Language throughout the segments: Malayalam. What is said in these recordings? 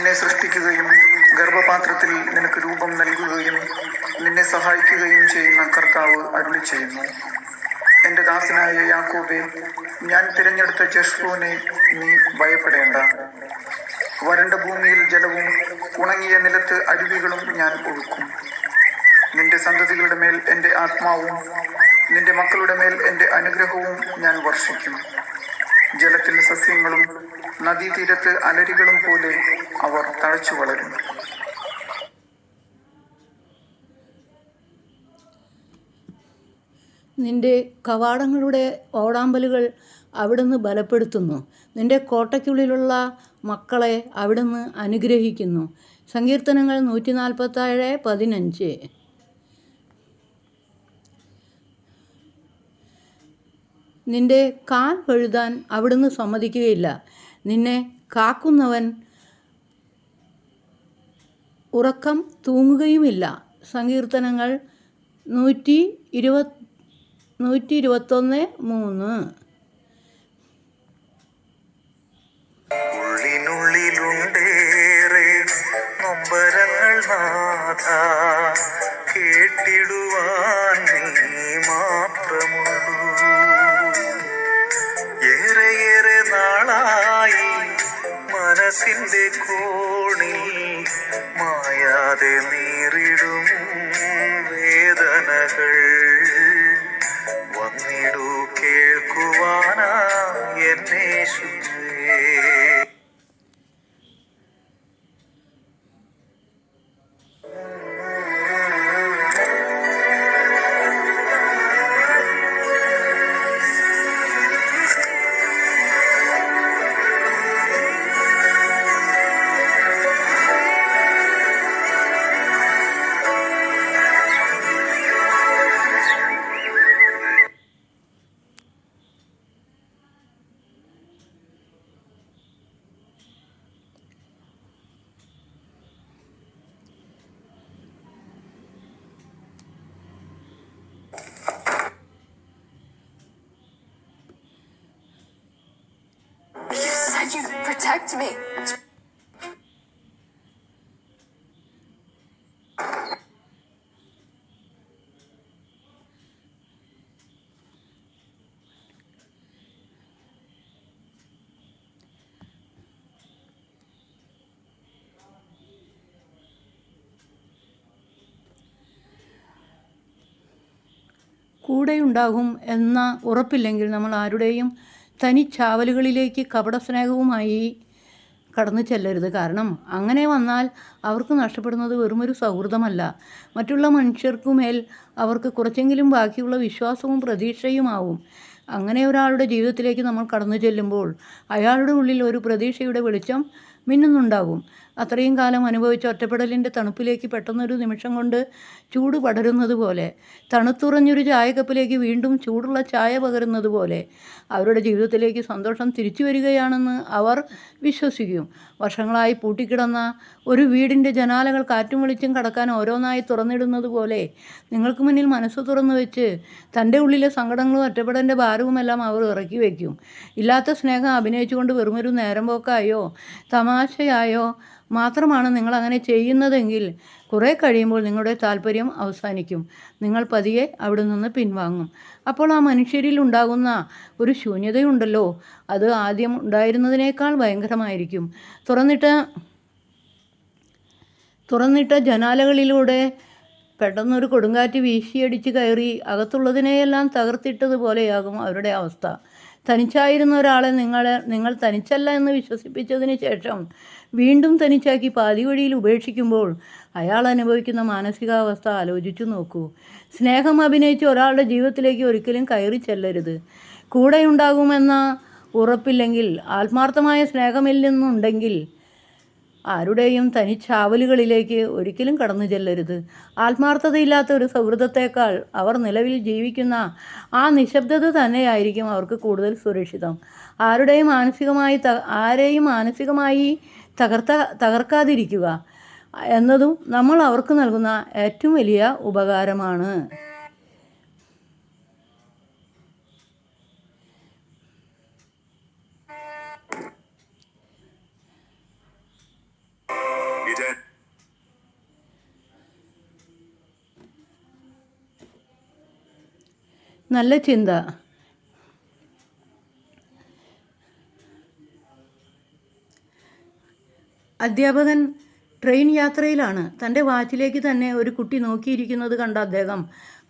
നിന്നെ സൃഷ്ടിക്കുകയും ഗർഭപാത്രത്തിൽ നിനക്ക് രൂപം നൽകുകയും നിന്നെ സഹായിക്കുകയും ചെയ്യുന്ന കർത്താവ് അരുളി ചെയ്യുന്നു. എൻ്റെ ദാസനായ യാക്കോബേ, ഞാൻ തിരഞ്ഞെടുത്ത ജഷ്ഫോനെ, നീ ഭയപ്പെടേണ്ട. വരണ്ട ഭൂമിയിൽ ജലവും ഉണങ്ങിയ നിലത്ത് അരുവികളും ഞാൻ ഒഴുക്കും. നിന്റെ സന്തതികളുടെ മേൽ എൻ്റെ ആത്മാവും നിന്റെ മക്കളുടെ മേൽ എൻ്റെ അനുഗ്രഹവും ഞാൻ വർഷിക്കും. ജലത്തിൽ സസ്യങ്ങളും നദീതീരത്ത് അലരികളും പോലെ അവർ തഴച്ചു വളരും. നിന്റെ കവാടങ്ങളുടെ ഓടാമ്പലുകൾ അവിടുന്ന് ബലപ്പെടുത്തുന്നു. നിന്റെ കോട്ടയ്ക്കുള്ളിലുള്ള മക്കളെ അവിടുന്ന് അനുഗ്രഹിക്കുന്നു. സങ്കീർത്തനങ്ങൾ 147:15. നിന്റെ കാൽ വഴുതാൻ അവിടുന്ന് സമ്മതിക്കുകയില്ല. നിന്നെ കാക്കുന്നവൻ ഉറക്കം തൂങ്ങുകയുമില്ല. സങ്കീർത്തനങ്ങൾ 121:3. ഉള്ളിനുള്ളിലുണ്ടേറെ നൊമ്പരങ്ങൾ നാഥ, കേട്ടിടുവാൻ നീ മാത്രമുള്ളൂ. ഏറെ നാളായി മനസ്സിന്റെ കോണിൽ മായാതെ നീറിടും വേദനകൾ വന്നിടൂ കേൾക്കുവാനാ എന്നേശുവേ. You protect me. കൂടെയുണ്ടാകും എന്ന ഉറപ്പില്ലെങ്കിൽ നമ്മൾ ആരുടെയും തനിച്ചാവലുകളിലേക്ക് കപടസ്നേഹവുമായി കടന്നു ചെല്ലരുത്. കാരണം അങ്ങനെ വന്നാൽ അവർക്ക് നഷ്ടപ്പെടുന്നത് വെറുമൊരു സൗഹൃദമല്ല, മറ്റുള്ള മനുഷ്യർക്കുമേൽ അവർക്ക് കുറച്ചെങ്കിലും ബാക്കിയുള്ള വിശ്വാസവും പ്രതീക്ഷയുമാവും. അങ്ങനെ ഒരാളുടെ ജീവിതത്തിലേക്ക് നമ്മൾ കടന്നു ചെല്ലുമ്പോൾ അയാളുടെ ഉള്ളിൽ ഒരു പ്രതീക്ഷയുടെ വെളിച്ചം മിന്നുന്നുണ്ടാകും. അത്രയും കാലം അനുഭവിച്ച ഒറ്റപ്പെടലിൻ്റെ തണുപ്പിലേക്ക് പെട്ടെന്നൊരു നിമിഷം കൊണ്ട് ചൂട് പടരുന്നത് പോലെ, തണുത്തുറഞ്ഞൊരു ചായക്കപ്പിലേക്ക് വീണ്ടും ചൂടുള്ള ചായ പകരുന്നത് പോലെ അവരുടെ ജീവിതത്തിലേക്ക് സന്തോഷം തിരിച്ചു വരികയാണെന്ന് അവർ വിശ്വസിക്കും. വർഷങ്ങളായി പൂട്ടിക്കിടന്ന ഒരു വീടിൻ്റെ ജനാലകൾ കാറ്റും വെളിച്ചം കടക്കാൻ ഓരോന്നായി തുറന്നിടുന്നത് പോലെ നിങ്ങൾക്ക് മുന്നിൽ മനസ്സ് തുറന്നു വെച്ച് തൻ്റെ ഉള്ളിലെ സങ്കടങ്ങളും ഒറ്റപ്പെടലിൻ്റെ ഭാരവുമെല്ലാം അവർ ഇറക്കി വയ്ക്കും. ഇല്ലാത്ത സ്നേഹം അഭിനയിച്ചുകൊണ്ട് വെറുമൊരു നേരം പോക്കായോ തമാശയായോ മാത്രമാണ് നിങ്ങൾ അങ്ങനെ ചെയ്യുന്നതെങ്കിൽ കുറേ കഴിയുമ്പോൾ നിങ്ങളുടെ താല്പര്യം അവസാനിക്കും. നിങ്ങൾ പതിയെ അവിടെ നിന്ന് പിൻവാങ്ങും. അപ്പോൾ ആ മനുഷ്യരിൽ ഉണ്ടാകുന്ന ഒരു ശൂന്യതയുണ്ടല്ലോ, അത് ആദ്യം ഉണ്ടായിരുന്നതിനേക്കാൾ ഭയങ്കരമായിരിക്കും. തുറന്നിട്ട ജനാലകളിലൂടെ പെട്ടെന്നൊരു കൊടുങ്കാറ്റ് വീശിയടിച്ച് കയറി അകത്തുള്ളതിനെയെല്ലാം തകർത്തിട്ടതുപോലെയാകും അവരുടെ അവസ്ഥ. തനിച്ചായിരുന്ന ഒരാളെ നിങ്ങൾ തനിച്ചല്ല എന്ന് വിശ്വസിപ്പിച്ചതിന് ശേഷം വീണ്ടും തനിച്ചാക്കി പാതി വഴിയിൽ ഉപേക്ഷിക്കുമ്പോൾ അയാൾ അനുഭവിക്കുന്ന മാനസികാവസ്ഥ ആലോചിച്ചു നോക്കൂ. സ്നേഹം അഭിനയിച്ച് ഒരാളുടെ ജീവിതത്തിലേക്ക് ഒരിക്കലും കയറി ചെല്ലരുത്. കൂടെയുണ്ടാകുമെന്ന ഉറപ്പില്ലെങ്കിൽ, ആത്മാർത്ഥമായ സ്നേഹമില്ലെന്നുണ്ടെങ്കിൽ ആരുടെയും തനിച്ചാവലുകളിലേക്ക് ഒരിക്കലും കടന്നു ചെല്ലരുത്. ആത്മാർത്ഥതയില്ലാത്ത ഒരു സൗഹൃദത്തേക്കാൾ അവർ നിലവിൽ ജീവിക്കുന്ന ആ നിശബ്ദത തന്നെയായിരിക്കും അവർക്ക് കൂടുതൽ സുരക്ഷിതം. ആരെയും മാനസികമായി തകർക്കാതിരിക്കുക എന്നതും നമ്മൾ അവർക്ക് നൽകുന്ന ഏറ്റവും വലിയ ഉപകാരമാണ്. നല്ല ചിന്ത. അധ്യാപകൻ ട്രെയിൻ യാത്രയിലാണ്. തൻ്റെ വാച്ചിലേക്ക് തന്നെ ഒരു കുട്ടി നോക്കിയിരിക്കുന്നത് കണ്ട അദ്ദേഹം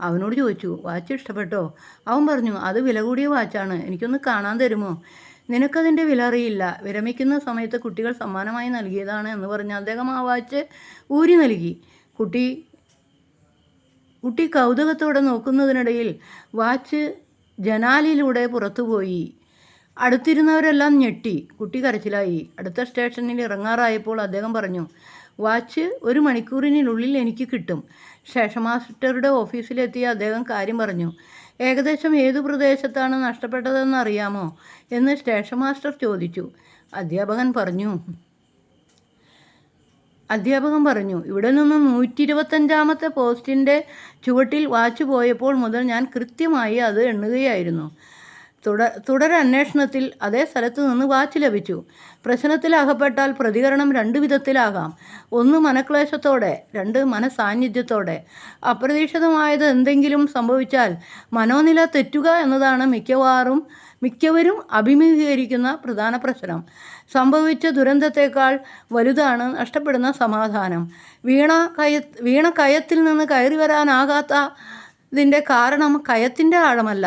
അവനോട് ചോദിച്ചു, വാച്ച് ഇഷ്ടപ്പെട്ടോ? അവൻ പറഞ്ഞു, അത് വില കൂടിയ വാച്ചാണ്, എനിക്കൊന്ന് കാണാൻ തരുമോ? നിനക്കതിൻ്റെ വില അറിയില്ല, വിരമിക്കുന്ന സമയത്ത് കുട്ടികൾ സമ്മാനമായി നൽകിയതാണ് എന്ന് പറഞ്ഞ് അദ്ദേഹം ആ വാച്ച് ഊരി നൽകി. കുട്ടി കൗതുകത്തോടെ നോക്കുന്നതിനിടയിൽ വാച്ച് ജനാലിലൂടെ പുറത്തുപോയി. അടുത്തിരുന്നവരെല്ലാം ഞെട്ടി. കുട്ടി കരച്ചിലായി. അടുത്ത സ്റ്റേഷനിൽ ഇറങ്ങാറായപ്പോൾ അദ്ദേഹം പറഞ്ഞു, വാച്ച് 1 മണിക്കൂറിനുള്ളിൽ എനിക്ക് കിട്ടും. സ്റ്റേഷൻ മാസ്റ്ററുടെ ഓഫീസിലെത്തിയ അദ്ദേഹം കാര്യം പറഞ്ഞു. ഏകദേശം ഏതു പ്രദേശത്താണ് നഷ്ടപ്പെട്ടതെന്ന് അറിയാമോ എന്ന് സ്റ്റേഷൻ മാസ്റ്റർ ചോദിച്ചു. അധ്യാപകൻ പറഞ്ഞു, ഇവിടെ നിന്ന് 125-ാമത്തെ പോസ്റ്റിൻ്റെ ചുവട്ടിൽ വാച്ച് പോയപ്പോൾ മുതൽ ഞാൻ കൃത്യമായി അത് എണ്ണുകയായിരുന്നു. തുടരന്വേഷണത്തിൽ അതേ സ്ഥലത്ത് നിന്ന് വാച്ച് ലഭിച്ചു. പ്രശ്നത്തിൽ അകപ്പെട്ടാൽ പ്രതികരണം 2 വിധത്തിലാകാം. 1 മനക്ലേശത്തോടെ, 2 മനസാന്നിധ്യത്തോടെ. അപ്രതീക്ഷിതമായത് എന്തെങ്കിലും സംഭവിച്ചാൽ മനോനില തെറ്റുക എന്നതാണ് മിക്കവരും അഭിമുഖീകരിക്കുന്ന പ്രധാന പ്രശ്നം. സംഭവിച്ച ദുരന്തത്തേക്കാൾ വലുതാണ് നഷ്ടപ്പെടുന്ന സമാധാനം. വീണ കയത്തിൽ നിന്ന് കയറി വരാനാകാത്തതിൻ്റെ കാരണം കയത്തിൻ്റെ ആഴമല്ല,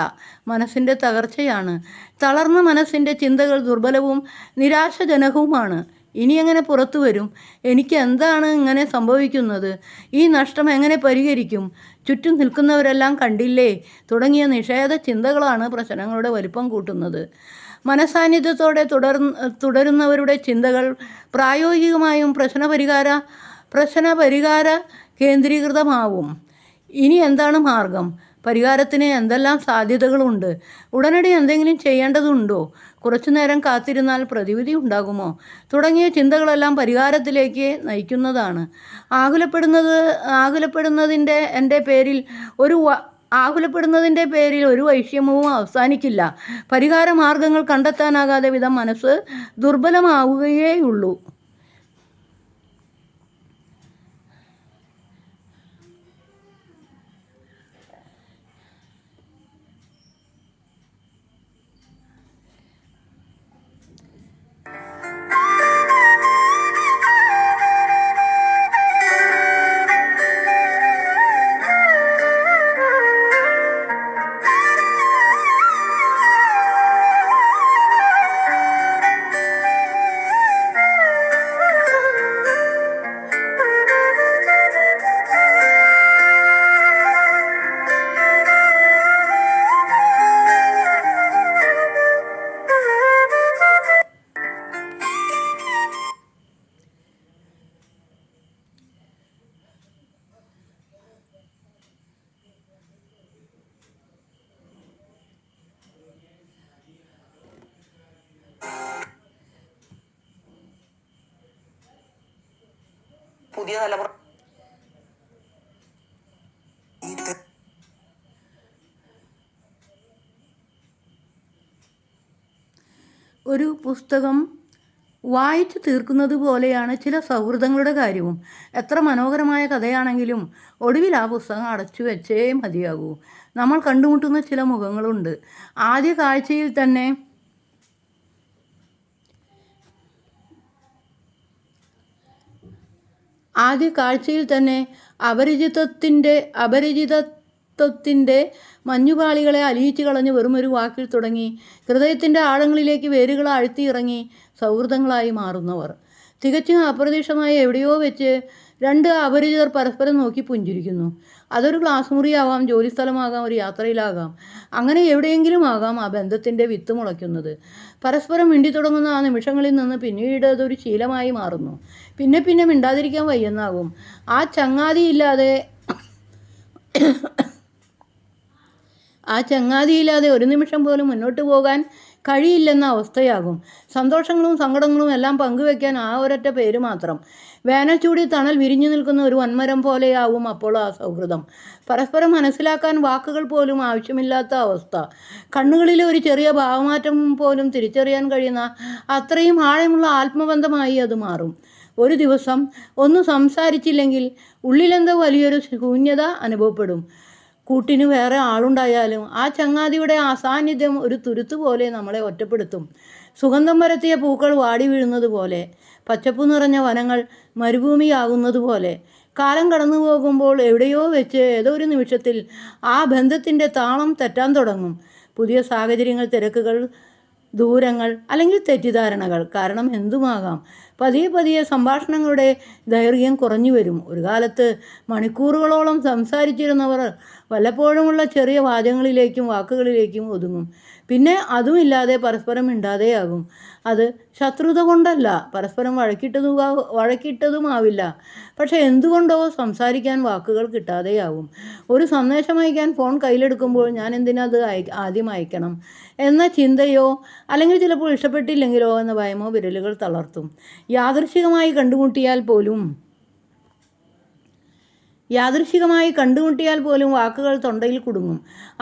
മനസ്സിൻ്റെ തകർച്ചയാണ്. തളർന്ന മനസ്സിൻ്റെ ചിന്തകൾ ദുർബലവും നിരാശജനകവുമാണ്. ഇനി എങ്ങനെ പുറത്തു വരും? എനിക്ക് എന്താണ് ഇങ്ങനെ സംഭവിക്കുന്നത്? ഈ നഷ്ടം എങ്ങനെ പരിഹരിക്കും? ചുറ്റും നിൽക്കുന്നവരെല്ലാം കണ്ടില്ലേ തുടങ്ങിയ നിഷേധ ചിന്തകളാണ് പ്രശ്നങ്ങളുടെ വലിപ്പം കൂട്ടുന്നത്. മനസാന്നിധ്യത്തോടെ തുടരുന്നവരുടെ ചിന്തകൾ പ്രായോഗികമായും പ്രശ്നപരിഹാര കേന്ദ്രീകൃതമാവും. ഇനി എന്താണ് മാർഗം? പരിഹാരത്തിന് എന്തെല്ലാം സാധ്യതകളുണ്ട്? ഉടനടി എന്തെങ്കിലും ചെയ്യേണ്ടതുണ്ടോ? കുറച്ചുനേരം കാത്തിരുന്നാൽ പ്രതിവിധി ഉണ്ടാകുമോ? തുടങ്ങിയ ചിന്തകളെല്ലാം പരിഹാരത്തിലേക്ക് നയിക്കുന്നതാണ്. ആകുലപ്പെടുന്നതിൻ്റെ പേരിൽ ഒരു വൈഷമ്യവും അവസാനിക്കില്ല. പരിഹാര മാർഗങ്ങൾ കണ്ടെത്താനാകാതെ വിധം മനസ്സ് ദുർബലമാവുകയേയുള്ളൂ. പുതിയ തലമുറ ഒരു പുസ്തകം വായിച്ചു തീർക്കുന്നത് പോലെയാണ് ചില സൗഹൃദങ്ങളുടെ കാര്യവും. എത്ര മനോഹരമായ കഥയാണെങ്കിലും ഒടുവിൽ ആ പുസ്തകം അടച്ചു വെച്ചേ മതിയാകൂ. നമ്മൾ കണ്ടുമുട്ടുന്ന ചില മുഖങ്ങളുണ്ട്. ആദ്യ കാഴ്ചയിൽ തന്നെ അപരിചിതത്വത്തിൻ്റെ മഞ്ഞുപാളികളെ അലിയിച്ചു കളഞ്ഞ് വെറുമൊരു വാക്കിൽ തുടങ്ങി ഹൃദയത്തിൻ്റെ ആഴങ്ങളിലേക്ക് വേരുകൾ ആഴ്ത്തിയിറങ്ങി സൗഹൃദങ്ങളായി മാറുന്നവർ. തികച്ചും അപ്രതീക്ഷിതമായി എവിടെയോ വെച്ച് 2 അപരിചിതർ പരസ്പരം നോക്കി പുഞ്ചിരിക്കുന്നു. അതൊരു ക്ലാസ് മുറിയാവാം, ജോലിസ്ഥലമാകാം, ഒരു യാത്രയിലാകാം. അങ്ങനെ എവിടെയെങ്കിലും ആകാം ആ ബന്ധത്തിൻ്റെ വിത്ത് മുളയ്ക്കുന്നത്. പരസ്പരം മിണ്ടിത്തുടങ്ങുന്ന ആ നിമിഷങ്ങളിൽ നിന്ന് പിന്നീട് അതൊരു ശീലമായി മാറുന്നു. പിന്നെ മിണ്ടാതിരിക്കാൻ വയ്യെന്നാകും. ആ ചങ്ങാതിയില്ലാതെ ഒരു നിമിഷം പോലും മുന്നോട്ട് പോകാൻ കഴിയില്ലെന്ന അവസ്ഥയാകും. സന്തോഷങ്ങളും സങ്കടങ്ങളും എല്ലാം പങ്കുവെക്കാൻ ആ ഒരൊറ്റ പേര് മാത്രം. വേനൽച്ചൂടി തണൽ വിരിഞ്ഞു നിൽക്കുന്ന ഒരു വൻമരം പോലെയാവും അപ്പോൾ ആ സൗഹൃദം. പരസ്പരം മനസ്സിലാക്കാൻ വാക്കുകൾ പോലും ആവശ്യമില്ലാത്ത അവസ്ഥ. കണ്ണുകളിലെ ഒരു ചെറിയ ഭാവമാറ്റം പോലും തിരിച്ചറിയാൻ കഴിയുന്ന അത്രയും ആഴമുള്ള ആത്മബന്ധമായി അത് മാറും. ഒരു ദിവസം ഒന്നും സംസാരിച്ചില്ലെങ്കിൽ ഉള്ളിലെന്തോ വലിയൊരു ശൂന്യത അനുഭവപ്പെടും. കൂട്ടിന് വേറെ ആളുണ്ടായാലും ആ ചങ്ങാതിയുടെ അസാന്നിധ്യം ഒരു തുരുത്ത് പോലെ നമ്മളെ ഒറ്റപ്പെടുത്തും. സുഗന്ധം പരത്തിയ പൂക്കൾ വാടി വീഴുന്നത് പോലെ, പച്ചപ്പു നിറഞ്ഞ വനങ്ങൾ മരുഭൂമിയാകുന്നത് പോലെ, കാലം കടന്നു പോകുമ്പോൾ എവിടെയോ വെച്ച് ഏതോ ഒരു നിമിഷത്തിൽ ആ ബന്ധത്തിൻ്റെ താളം തെറ്റാൻ തുടങ്ങും. പുതിയ സാഹചര്യങ്ങൾ, തിരക്കുകൾ, ദൂരങ്ങൾ അല്ലെങ്കിൽ തെറ്റിദ്ധാരണകൾ കാരണം എന്തുമാകാം. പതിയെ പതിയെ സംഭാഷണങ്ങളുടെ ദൈർഘ്യം കുറഞ്ഞു വരും. ഒരു കാലത്ത് മണിക്കൂറുകളോളം സംസാരിച്ചിരുന്നവർ വല്ലപ്പോഴുമുള്ള ചെറിയ വാചകങ്ങളിലേക്കും വാക്കുകളിലേക്കും ഒതുങ്ങും. പിന്നെ അതുമില്ലാതെ പരസ്പരം മിണ്ടാതെയാകും. അത് ശത്രുത കൊണ്ടല്ല, പരസ്പരം വഴക്കിട്ടതുമാവില്ല. പക്ഷെ എന്തുകൊണ്ടോ സംസാരിക്കാൻ വാക്കുകൾ കിട്ടാതെയാവും. ഒരു സന്ദേശം അയക്കാൻ ഫോൺ കയ്യിലെടുക്കുമ്പോൾ ഞാൻ എന്തിനത് ആദ്യം അയക്കണം എന്ന ചിന്തയോ അല്ലെങ്കിൽ ചിലപ്പോൾ ഇഷ്ടപ്പെട്ടില്ലെങ്കിലോ എന്ന ഭയമോ വിരലുകൾ തളർത്തും. യാദൃശ്ചികമായി കണ്ടുമുട്ടിയാൽ പോലും വാക്കുകൾ തൊണ്ടയിൽ കുടുങ്ങും.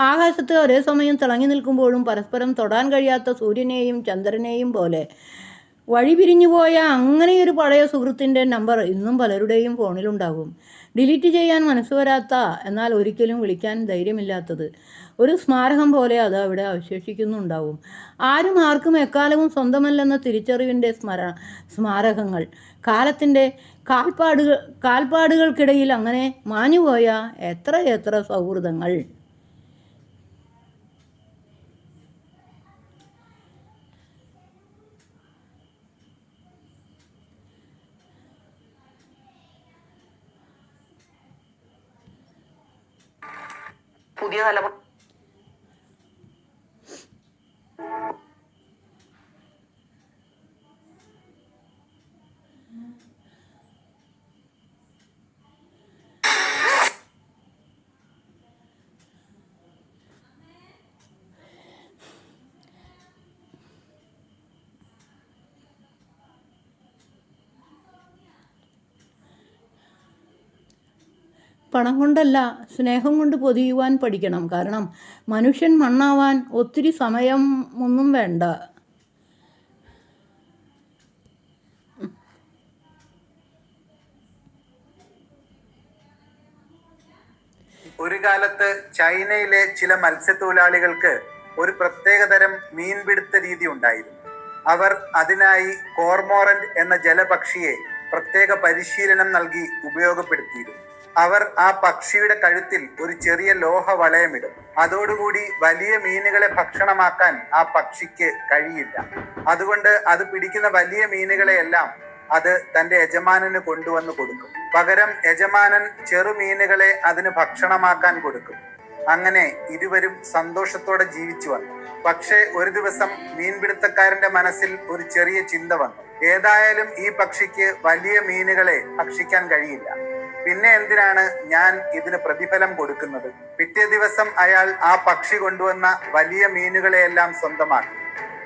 ആകാശത്ത് ഒരേ സമയം തിളങ്ങി നിൽക്കുമ്പോഴും പരസ്പരം തൊടാൻ കഴിയാത്ത സൂര്യനെയും ചന്ദ്രനെയും പോലെ. വഴി പിരിഞ്ഞുപോയ അങ്ങനെയൊരു പഴയ സുഹൃത്തിൻ്റെ നമ്പർ ഇന്നും പലരുടെയും ഫോണിലുണ്ടാകും. ഡിലീറ്റ് ചെയ്യാൻ മനസ്സ് വരാത്ത, എന്നാൽ ഒരിക്കലും വിളിക്കാൻ ധൈര്യമില്ലാത്തത്. ഒരു സ്മാരകം പോലെ അത് അവിടെ അവശേഷിക്കുന്നുണ്ടാവും. ആരും ആർക്കും എക്കാലവും സ്വന്തമല്ലെന്ന തിരിച്ചറിവിൻ്റെ സ്മാരകങ്ങൾ. കാലത്തിൻ്റെ കാൽപ്പാടുകൾക്കിടയിൽ അങ്ങനെ മാഞ്ഞുപോയ എത്ര സൗഹൃദങ്ങൾ. പുതിയ തലമുറ പണം കൊണ്ടല്ല, സ്നേഹം കൊണ്ട് പൊതിയുവാൻ പഠിക്കണം. കാരണം മനുഷ്യൻ മണ്ണാവാൻ ഒത്തിരി സമയം ഒന്നും വേണ്ട. ഒരു കാലത്ത് ചൈനയിലെ ചില മത്സ്യത്തൊഴിലാളികൾക്ക് ഒരു പ്രത്യേകതരം മീൻപിടുത്ത രീതി ഉണ്ടായിരുന്നു. അവർ അതിനായി കോർമോറന്റ് എന്ന ജലപക്ഷിയെ പ്രത്യേക പരിശീലനം നൽകി ഉപയോഗപ്പെടുത്തിയിരുന്നു. അവർ ആ പക്ഷിയുടെ കഴുത്തിൽ ഒരു ചെറിയ ലോഹ വളയമിടും. അതോടുകൂടി വലിയ മീനുകളെ ഭക്ഷണമാക്കാൻ ആ പക്ഷിക്ക് കഴിയില്ല. അതുകൊണ്ട് അത് പിടിക്കുന്ന വലിയ മീനുകളെയെല്ലാം അത് തന്റെ യജമാനന് കൊണ്ടുവന്ന് കൊടുക്കും. പകരം യജമാനൻ ചെറുമീനുകളെ അതിന് ഭക്ഷണമാക്കാൻ കൊടുക്കും. അങ്ങനെ ഇരുവരും സന്തോഷത്തോടെ ജീവിച്ചു വന്നു. പക്ഷേ ഒരു ദിവസം മീൻപിടുത്തക്കാരന്റെ മനസ്സിൽ ഒരു ചെറിയ ചിന്ത വന്നു. ഏതായാലും ഈ പക്ഷിക്ക് വലിയ മീനുകളെ ഭക്ഷിക്കാൻ കഴിയില്ല, പിന്നെ എന്തിനാണ് ഞാൻ ഇതിന് പ്രതിഫലം കൊടുക്കുന്നത്? പിറ്റേ ദിവസം അയാൾ ആ പക്ഷി കൊണ്ടുവന്ന വലിയ മീനുകളെയെല്ലാം സ്വന്തമാക്കി.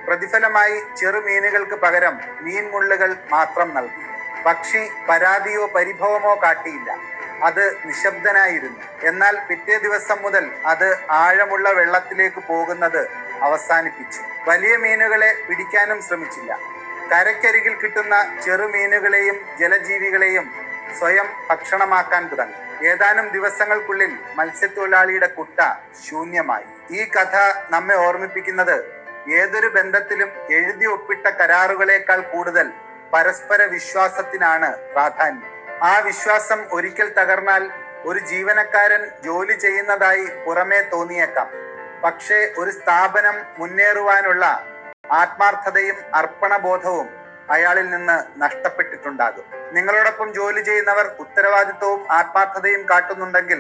പ്രതിഫലമായി ചെറുമീനുകൾക്ക് പകരം മീൻമുള്ളുകൾ മാത്രം നൽകി. പക്ഷി പരാതിയോ പരിഭവമോ കാട്ടിയില്ല. അത് നിശബ്ദനായിരുന്നു. എന്നാൽ പിറ്റേ ദിവസം മുതൽ അത് ആഴമുള്ള വെള്ളത്തിലേക്ക് പോകുന്നത് അവസാനിപ്പിച്ചു. വലിയ മീനുകളെ പിടിക്കാനും ശ്രമിച്ചില്ല. കരക്കരികിൽ കിട്ടുന്ന ചെറുമീനുകളെയും ജലജീവികളെയും സ്വയം ഭക്ഷണമാക്കാൻ തുടങ്ങി. ഏതാനും ദിവസങ്ങൾക്കുള്ളിൽ മത്സ്യത്തൊഴിലാളിയുടെ കുട്ട ശൂന്യമായി. ഈ കഥ നമ്മെ ഓർമ്മിപ്പിക്കുന്നത് ഏതൊരു ബന്ധത്തിലും എഴുതി ഒപ്പിട്ട കരാറുകളേക്കാൾ കൂടുതൽ പരസ്പര വിശ്വാസത്തിനാണ് പ്രാധാന്യം. ആ വിശ്വാസം ഒരിക്കൽ തകർന്നാൽ ഒരു ജീവനക്കാരൻ ജോലി ചെയ്യുന്നതായി പുറമേ തോന്നിയേക്കാം, പക്ഷേ ഒരു സ്ഥാപനം മുന്നേറുവാനുള്ള ആത്മാർത്ഥതയും അർപ്പണബോധവും അയാളിൽ നിന്ന് നഷ്ടപ്പെട്ടിട്ടുണ്ടാകും. നിങ്ങളോടൊപ്പം ജോലി ചെയ്യുന്നവർ ഉത്തരവാദിത്വവും ആത്മാർത്ഥതയും കാട്ടുന്നുണ്ടെങ്കിൽ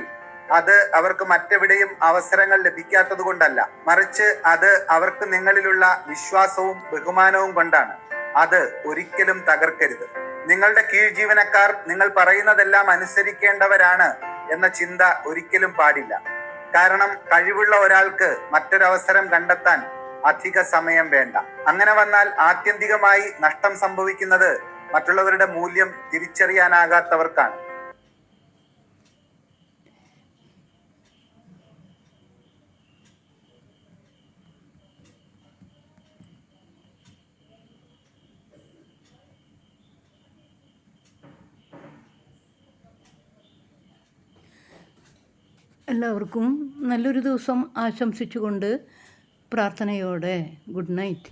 അത് അവർക്ക് മറ്റെവിടെയും അവസരങ്ങൾ ലഭിക്കാത്തത് കൊണ്ടല്ല, മറിച്ച് അത് അവർക്ക് നിങ്ങളിലുള്ള വിശ്വാസവും ബഹുമാനവും കൊണ്ടാണ്. അത് ഒരിക്കലും തകർക്കരുത്. നിങ്ങളുടെ കീഴ് ജീവനക്കാർ നിങ്ങൾ പറയുന്നതെല്ലാം അനുസരിക്കേണ്ടവരാണ് എന്ന ചിന്ത ഒരിക്കലും പാടില്ല. കാരണം കഴിവുള്ള ഒരാൾക്ക് മറ്റൊരവസരം കണ്ടെത്താൻ അധിക സമയം വേണ്ട. അങ്ങനെ വന്നാൽ ആത്യന്തികമായി നഷ്ടം സംഭവിക്കുന്നത് മറ്റുള്ളവരുടെ മൂല്യം തിരിച്ചറിയാനാകാത്തവർക്കാണ്. എല്ലാവർക്കും നല്ലൊരു ദിവസം ആശംസിച്ചുകൊണ്ട് പ്രാർത്ഥനയോടെ ഗുഡ് നൈറ്റ്.